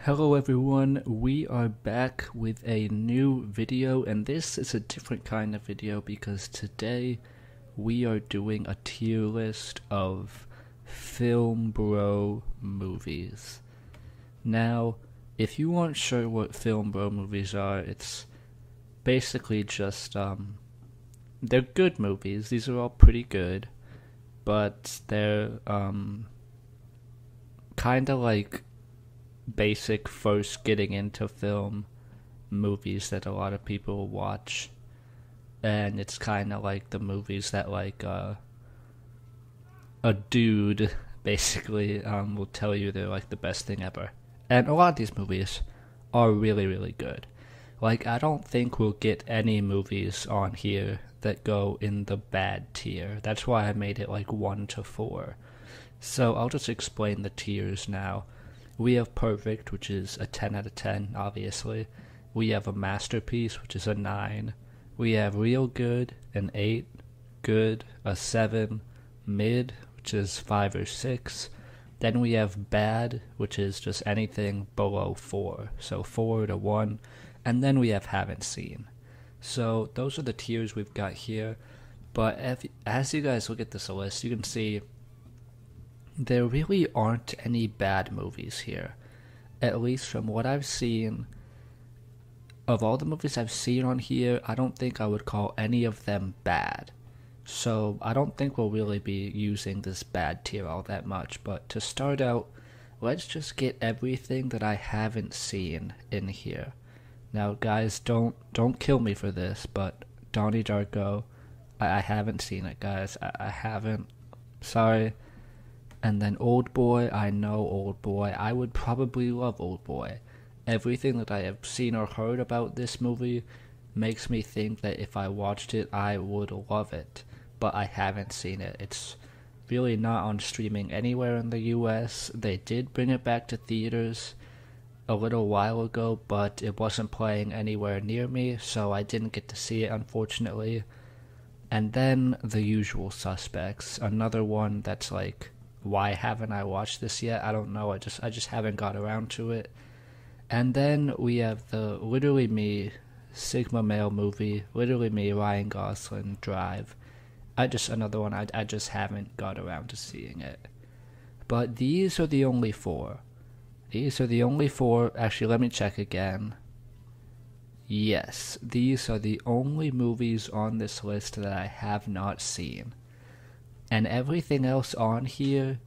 Hello everyone, we are back with a new video, and this is a different kind of video because today we are doing a tier list of Film Bro movies. Now, if you aren't sure what Film Bro movies are, it's basically just, they're good movies. These are all pretty good, but they're, kinda like basic first getting into film movies that a lot of people watch, and it's kind of like the movies that like a dude basically will tell you they're like the best thing ever. And a lot of these movies are really good. Like, I don't think we'll get any movies on here that go in the bad tier. That's why I made it like 1 to 4. So I'll just explain the tiers now. We have Perfect, which is a 10 out of 10, obviously. We have a Masterpiece, which is a 9. We have Real Good, an 8. Good, a 7. Mid, which is 5 or 6. Then we have Bad, which is just anything below 4. So 4 to 1. And then we have Haven't Seen. So those are the tiers we've got here. But as you guys look at this list, you can see there really aren't any bad movies here. At least from what I've seen, of all the movies I've seen on here, I don't think I would call any of them bad. So I don't think we'll really be using this bad tier all that much. But to start out, let's just get everything that I haven't seen in here. Now guys, don't kill me for this, but Donnie Darko, I haven't seen it, guys. I haven't. Sorry. And then Old Boy, I know Old Boy. I would probably love Old Boy. Everything that I have seen or heard about this movie makes me think that if I watched it, I would love it. But I haven't seen it. It's really not on streaming anywhere in the US. They did bring it back to theaters a little while ago, but it wasn't playing anywhere near me, so I didn't get to see it, unfortunately. And then The Usual Suspects, another one that's like, why haven't I watched this yet? I don't know. I just haven't got around to it. And then we have the Literally Me Sigma Male movie, Literally Me Ryan Gosling Drive. Another one I just haven't got around to seeing it. But these are the only 4. These are the only 4. Actually, let me check again. Yes, these are the only movies on this list that I have not seen. And everything else on here,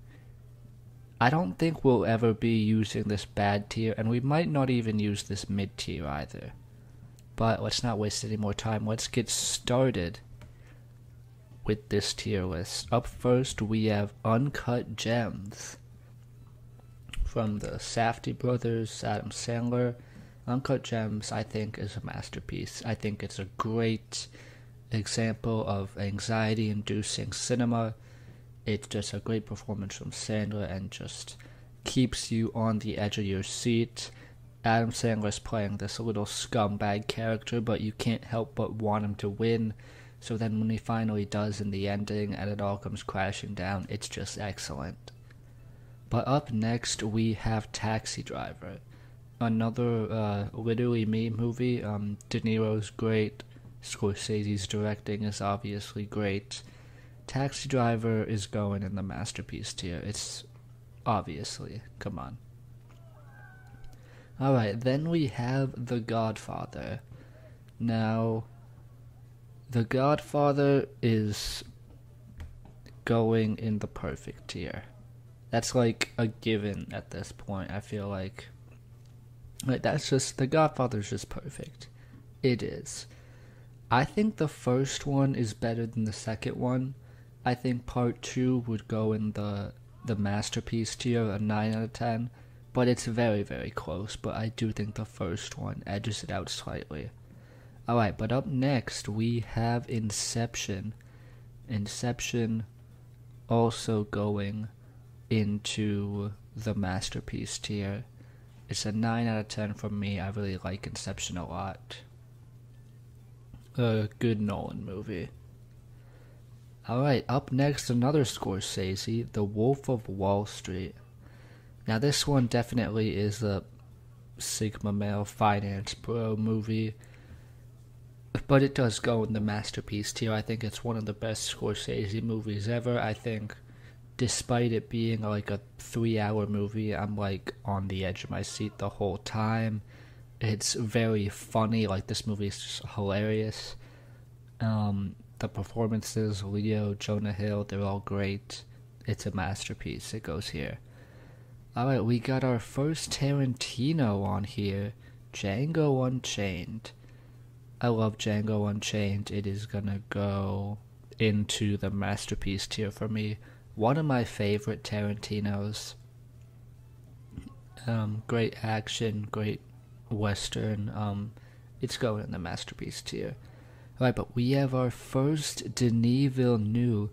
I don't think we'll ever be using this bad tier, and we might not even use this mid tier either. But let's not waste any more time. Let's get started with this tier list. Up first, we have Uncut Gems from the Safdie brothers, Adam Sandler. Uncut Gems, I think, is a masterpiece. I think it's a great example of anxiety-inducing cinema. It's just a great performance from Sandler and just keeps you on the edge of your seat. Adam Sandler's playing this little scumbag character, but you can't help but want him to win. So then when he finally does in the ending and it all comes crashing down, it's just excellent. But up next we have Taxi Driver, another Literally Me movie. De Niro's great. Scorsese's directing is obviously great. Taxi Driver is going in the masterpiece tier. It's obviously, come on. Alright, then we have The Godfather. Now, The Godfather is going in the perfect tier. That's like a given at this point, I feel like. That's just, The Godfather's just perfect. It is. I think the first one is better than the second one. I think part 2 would go in the masterpiece tier, a 9 out of 10. But it's very close, but I do think the first one edges it out slightly. Alright, but up next we have Inception. Inception also going into the masterpiece tier. It's a 9 out of 10 from me. I really like Inception a lot. A good Nolan movie. Alright, up next, another Scorsese, The Wolf of Wall Street. Now this one definitely is Sigma male finance bro movie. But it does go in the masterpiece tier. I think it's one of the best Scorsese movies ever. I think despite it being like a 3-hour movie, I'm like on the edge of my seat the whole time. It's very funny. Like, this movie is just hilarious. The performances, Leo, Jonah Hill, they're all great. It's a masterpiece. It goes here. Alright, we got our first Tarantino on here, Django Unchained. I love Django Unchained. It is gonna go into the masterpiece tier for me. One of my favorite Tarantinos. Great action, great Western. It's going in the masterpiece tier. Alright, but we have our first Denis Villeneuve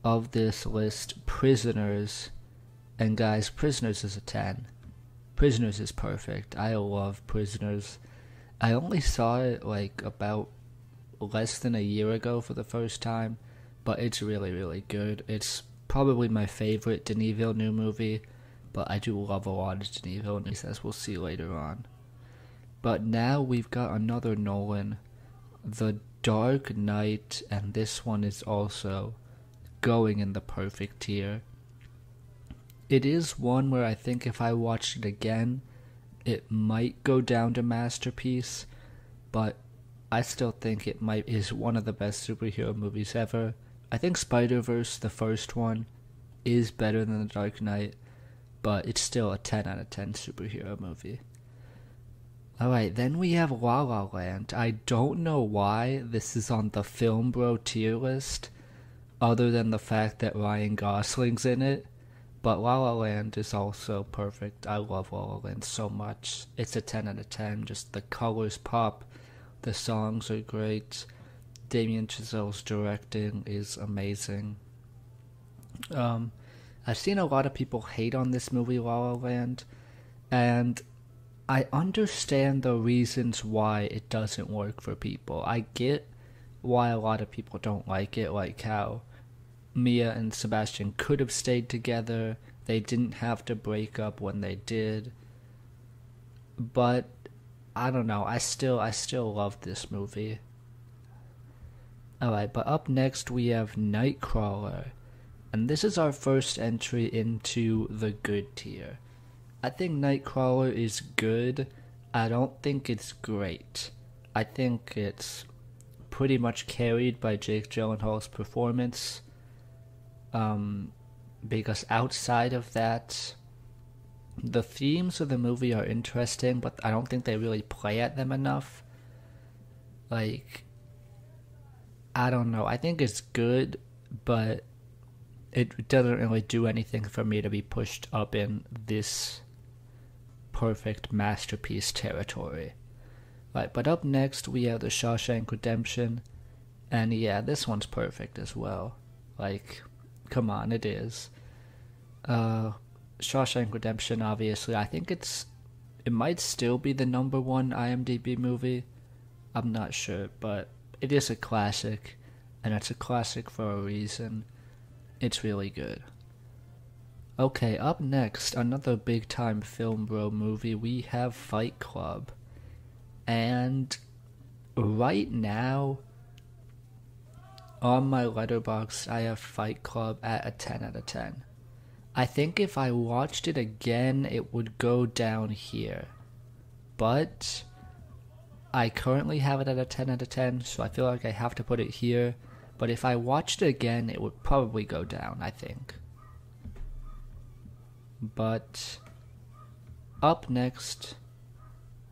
of this list, Prisoners. And guys, Prisoners is a 10. Prisoners is perfect. I love Prisoners. I only saw it like about less than a year ago for the first time, but it's really, really good. It's probably my favorite Denis Villeneuve movie, but I do love a lot of Denis Villeneuve, as we'll see later on. But now we've got another Nolan, The Dark Knight, and this one is also going in the perfect tier. It is one where I think if I watched it again, it might go down to masterpiece, but I still think it is one of the best superhero movies ever. I think Spider-Verse, the first one, is better than The Dark Knight, but it's still a 10 out of 10 superhero movie. Alright, then we have La La Land. I don't know why this is on the Film Bro tier list, other than the fact that Ryan Gosling's in it. But La La Land is also perfect. I love La La Land so much. It's a 10 out of 10. Just the colors pop. The songs are great. Damien Chazelle's directing is amazing. I've seen a lot of people hate on this movie, La La Land. And I understand the reasons why it doesn't work for people. I get why a lot of people don't like it, like how Mia and Sebastian could have stayed together. They didn't have to break up when they did. But I don't know. I still love this movie. Alright, but up next we have Nightcrawler. And this is our first entry into the good tier. I think Nightcrawler is good. I don't think it's great. I think it's pretty much carried by Jake Gyllenhaal's performance. Because outside of that, the themes of the movie are interesting, but I don't think they really play at them enough. Like, I don't know. I think it's good, but it doesn't really do anything for me to be pushed up in this perfect masterpiece territory. Right, but up next we have The Shawshank Redemption, and yeah, this one's perfect as well. Like, come on, it is. Shawshank Redemption, obviously, I think it might still be the number one IMDb movie. I'm not sure, but it is a classic, and it's a classic for a reason. It's really good. Okay, up next, another big time Film Bro movie, we have Fight Club. And right now, on my Letterboxd, I have Fight Club at a 10 out of 10. I think if I watched it again, it would go down here. But I currently have it at a 10 out of 10, so I feel like I have to put it here. But if I watched it again, it would probably go down, I think. But up next,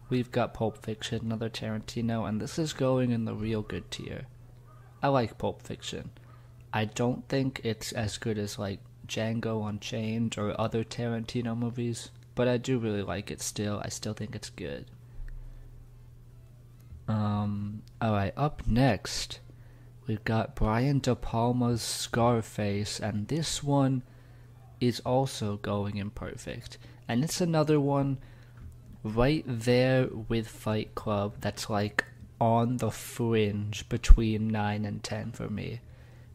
we've got Pulp Fiction, another Tarantino, and this is going in the real good tier. I like Pulp Fiction. I don't think it's as good as like Django Unchained or other Tarantino movies, but I do really like it still. I still think it's good. Alright, up next, we've got Brian De Palma's Scarface, and this one is also going in perfect. And it's another one right there with Fight Club that's like on the fringe between 9 and 10 for me.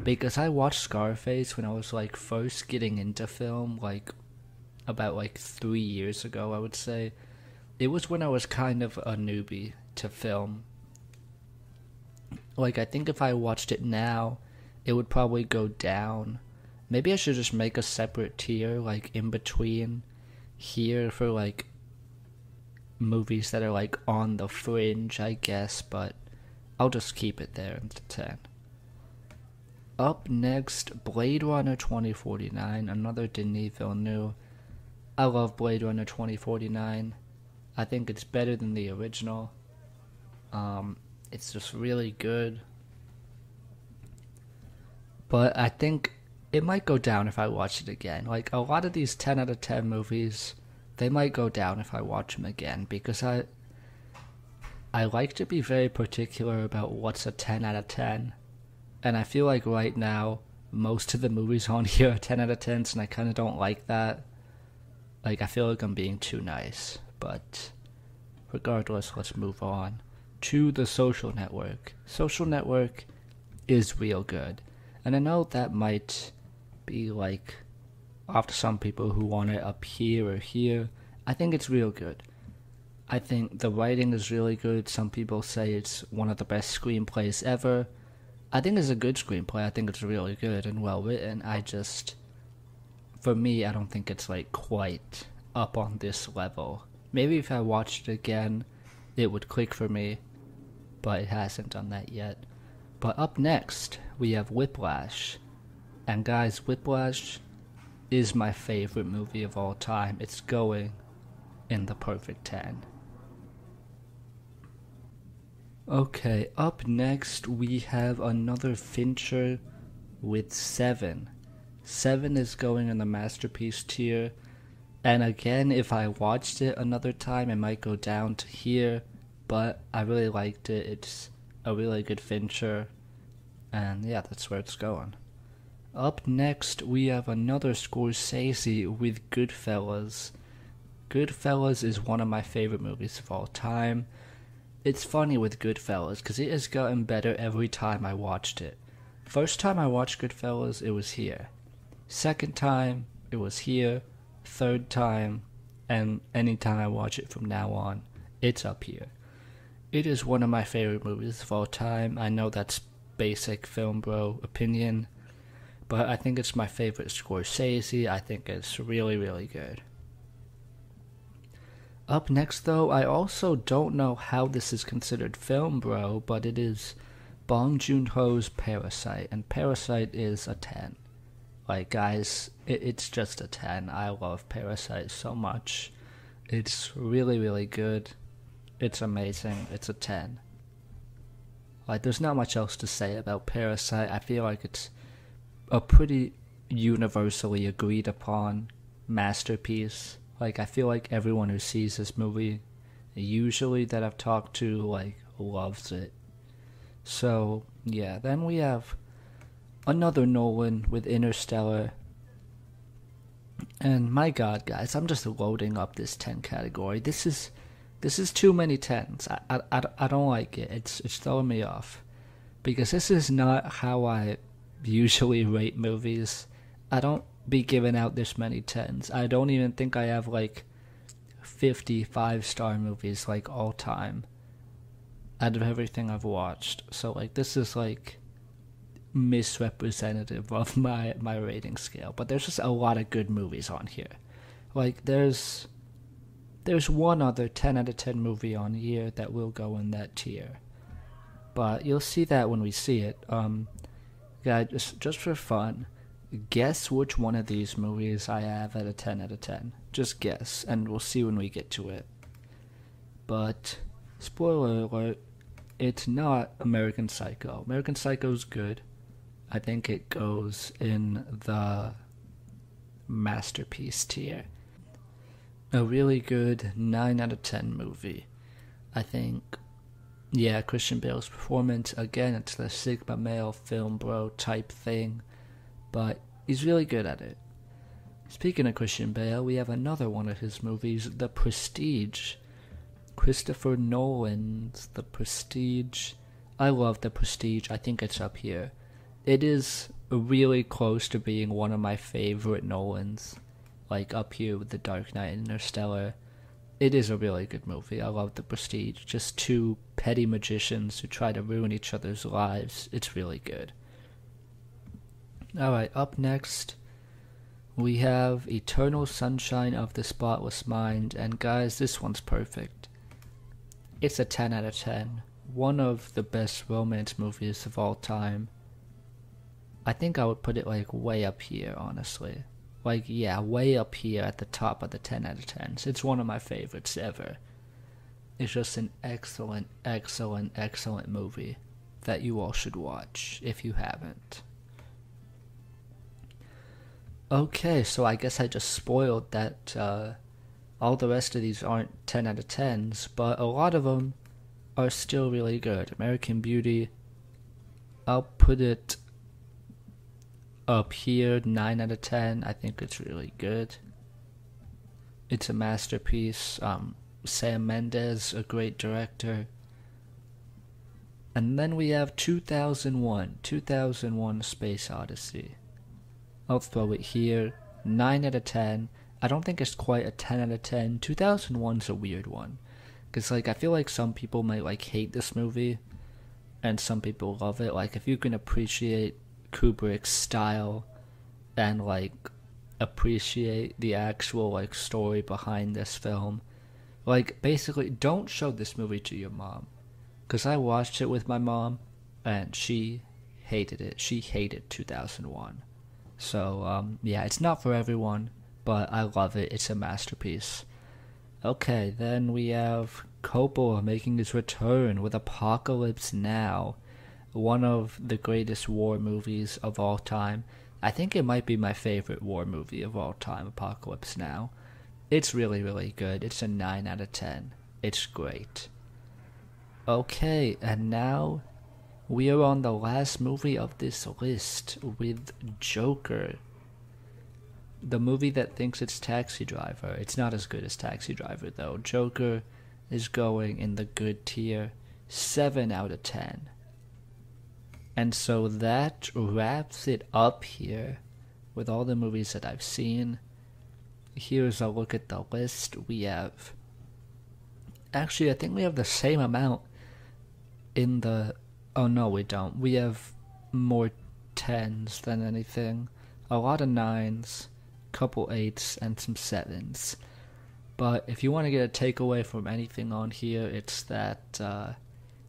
Because I watched Scarface when I was like first getting into film, like about like 3 years ago, I would say. it was when I was kind of a newbie to film. Like, I think if I watched it now, it would probably go down. Maybe I should just make a separate tier, like, in between here for, like, movies that are, like, on the fringe, I guess, but I'll just keep it there into 10. Up next, Blade Runner 2049, another Denis Villeneuve. I love Blade Runner 2049. I think it's better than the original. It's just really good. But I think it might go down if I watch it again. Like, a lot of these 10 out of 10 movies, they might go down if I watch them again, because I like to be very particular about what's a 10 out of 10. And I feel like right now, most of the movies on here are 10 out of 10s, and I kind of don't like that. Like, I feel like I'm being too nice. But regardless, let's move on to The Social Network. Social Network is real good. And I know that might be like off to some people who want it up here or here. I think it's real good. I think the writing is really good. Some people say it's one of the best screenplays ever. I think it's a good screenplay. I think it's really good and well written. For me, I don't think it's like quite up on this level. Maybe if I watched it again, it would click for me, but it hasn't done that yet. But up next, we have Whiplash. And guys, Whiplash is my favorite movie of all time. It's going in the perfect 10. Okay, up next we have another Fincher with Seven. Seven is going in the masterpiece tier. And again, if I watched it another time, it might go down to here. But I really liked it. It's a really good Fincher. And yeah, that's where it's going. Up next, we have another Scorsese with Goodfellas. Goodfellas is one of my favorite movies of all time. It's funny with Goodfellas, because it has gotten better every time I watched it. First time I watched Goodfellas, it was here. Second time, it was here. Third time, and anytime I watch it from now on, it's up here. It is one of my favorite movies of all time. I know that's basic film bro opinion, but I think it's my favorite Scorsese. I think it's really, really good. Up next, though, I also don't know how this is considered film bro, but it is Bong Joon-ho's Parasite, and Parasite is a 10. Like, guys, it's just a 10. I love Parasite so much. It's really, really good. It's amazing. It's a 10. Like, there's not much else to say about Parasite. I feel like it's a pretty universally agreed upon masterpiece. Like, I feel like everyone who sees this movie, usually that I've talked to, like, loves it. So, yeah, then we have another Nolan with Interstellar. And my god, guys, I'm just loading up this 10 category. This is too many 10s. I don't like it. It's throwing me off. Because this is not how I usually rate movies. I don't be giving out this many 10s. I don't even think I have like 50 5-star movies like all time out of everything I've watched. So like this is like misrepresentative of my rating scale. But there's just a lot of good movies on here. Like there's one other 10 out of 10 movie on here that will go in that tier. But you'll see that when we see it. Yeah, just for fun, guess which one of these movies I have at a 10 out of 10. Just guess, and we'll see when we get to it. But, spoiler alert, it's not American Psycho. American Psycho's good. I think it goes in the masterpiece tier. A really good 9 out of 10 movie. I think, yeah, Christian Bale's performance, again, it's the Sigma male film bro type thing, but he's really good at it. Speaking of Christian Bale, we have another one of his movies, The Prestige. Christopher Nolan's The Prestige. I love The Prestige. I think it's up here. It is really close to being one of my favorite Nolans. Like up here with The Dark Knight and Interstellar. it is a really good movie. I love The Prestige. Just two petty magicians who try to ruin each other's lives. It's really good. Alright, up next, we have Eternal Sunshine of the Spotless Mind. And guys, this one's perfect. It's a 10 out of 10. One of the best romance movies of all time. I think I would put it like way up here, honestly. Like, yeah, way up here at the top of the 10 out of 10s. It's one of my favorites ever. It's just an excellent, excellent, excellent movie that you all should watch if you haven't. Okay, so I guess I just spoiled that all the rest of these aren't 10 out of 10s, but a lot of them are still really good. American Beauty, I'll put it up here, 9 out of 10. I think it's really good. It's a masterpiece. Sam Mendes, a great director. And then we have 2001 Space Odyssey. I'll throw it here, 9 out of 10. I don't think it's quite a 10 out of 10. 2001's a weird one. Because, like, I feel like some people might, like, hate this movie. And some people love it. Like, if you can appreciate Kubrick's style and, like, appreciate the actual, like, story behind this film. Like, basically, don't show this movie to your mom. Because I watched it with my mom, and she hated it. She hated 2001. So, yeah, it's not for everyone, but I love it. It's a masterpiece. Okay, then we have Coppola making his return with Apocalypse Now, one of the greatest war movies of all time. I think it might be my favorite war movie of all time, Apocalypse Now. It's really, really good. It's a 9 out of 10. It's great. Okay, and now we are on the last movie of this list with Joker. The movie that thinks it's Taxi Driver. It's not as good as Taxi Driver, though. Joker is going in the good tier, 7 out of 10. And so that wraps it up here with all the movies that I've seen. Here's a look at the list. We have... Actually, I think we have the same amount in the... Oh, no, we don't. We have more 10s than anything. A lot of 9s, couple 8s, and some 7s. But if you want to get a takeaway from anything on here, it's that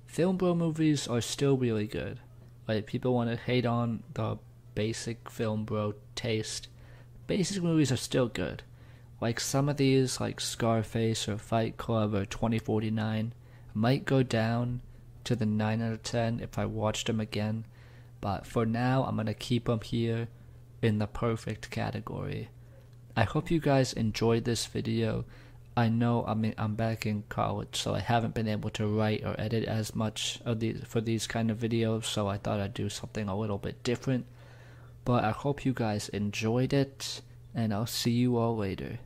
Film Bro movies are still really good. Like, people want to hate on the basic Film Bro taste. Basic movies are still good. Like, some of these, like Scarface or Fight Club or 2049, might go down to the 9 out of 10 if I watched them again, but for now I'm gonna keep them here in the perfect category. I hope you guys enjoyed this video. I know I'm back in college, so I haven't been able to write or edit as much of for these kind of videos, so I thought I'd do something a little bit different. But I hope you guys enjoyed it, and I'll see you all later.